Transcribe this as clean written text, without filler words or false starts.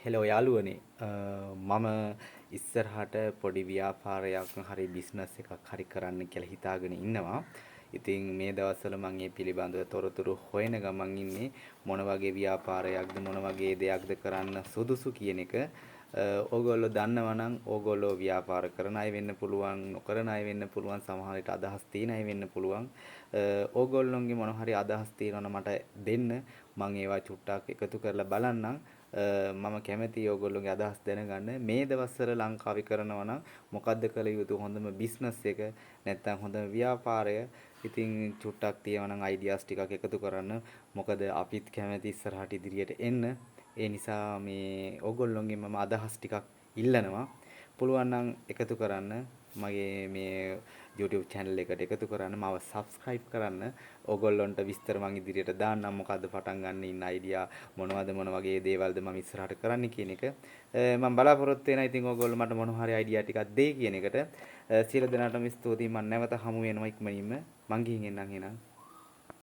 Hello යාළුවනේ මම ඉස්සරහට පොඩි ව්‍යාපාරයක් හරි බිස්නස් එකක් හරි කරන්න කියලා හිතාගෙන ඉන්නවා. ඉතින් මේ දවස්වල මම මේ පිළිබඳව තොරතුරු හොයන ගමන් ඉන්නේ මොන වගේ ව්‍යාපාරයක්ද මොන වගේ දෙයක්ද කරන්න සුදුසු කියන එක. ඕගොල්ලෝ දන්නවා නම් ඕගොල්ලෝ ව්‍යාපාර කරන අය වෙන්න පුළුවන්, නොකරන අය වෙන්න පුළුවන්, සමහර විට අදහස් තියෙන අය වෙන්න පුළුවන්. ඕගොල්ලොන්ගේ මොන හරි අදහස් තියෙනවා නම් මට දෙන්න. මම ඒවා චුට්ටක් එකතු කරලා බලන්නම්. මම කැමතියි ඔයගොල්ලෝගේ අදහස් දැනගන්න. මේ දවස්වල ලංකාවේ කරනවා නම් මොකද්ද කළ යුතු හොඳම බිස්නස් එක නැත්නම් හොඳම ව්‍යාපාරය. ඉතින් චුට්ටක් තියෙනවා නම් අයිඩියාස් ටිකක් එකතු කරන්න. මොකද අපිත් කැමති ඉස්සරහට ඉදිරියට එන්න. ඒ නිසා මේ ඔයගොල්ලෝගෙන් මම අදහස් ටිකක් ඉල්ලනවා. පුළුවන් නම් එකතු කරන්න. මගේ මේ YouTube channel එකට එකතු කරන්න, මාව subscribe කරන්න. ඕගොල්ලොන්ට විස්තර මම ඉදිරියට දාන්නම් මොකද්ද පටන් ගන්න ඉන්න අයිඩියා මොනවද මොන වගේ දේවල්ද මම ඉස්සරහට කරන්න කියන එක. මම බලාපොරොත්තු වෙනවා ඉතින් ඕගොල්ලෝ මට මොන හරි අයිඩියා ටිකක් දෙයි කියන එකට. සියලු දෙනාටම ස්තුතියි. මම නැවත හමු වෙනවා ඉක්මනින්ම. මං ගිහින් එන්නම් එහෙනම්.